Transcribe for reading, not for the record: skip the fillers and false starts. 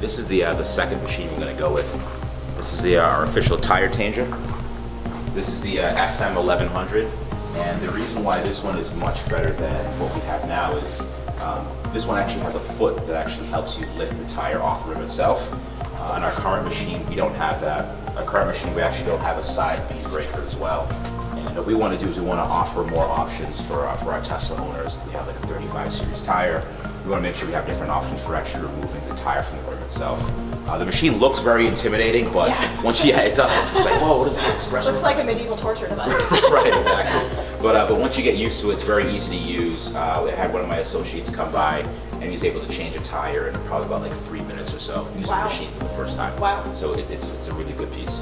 This is the second machine we're going to go with. This is our official tire changer. This is the SM 1100, and the reason why this one is much better than what we have now is this one actually has a foot that actually helps you lift the tire off the rim itself. On our current machine, we don't have that. Our current machine, we actually don't have a side bead breaker as well. And what we want to do is we want to offer more options for our Tesla owners. If we have like a 35 series tire, we want to make sure we have different options for actually removing the tire from the rim itself. The machine looks very intimidating, but once it does, it's like, whoa, what is that express? Looks like a medieval torture device. Right, exactly. But once you get used to it, it's very easy to use. I had one of my associates come by, and he was able to change a tire in probably about like 3 minutes or so using the machine for the first time. Wow. So it's a really good piece.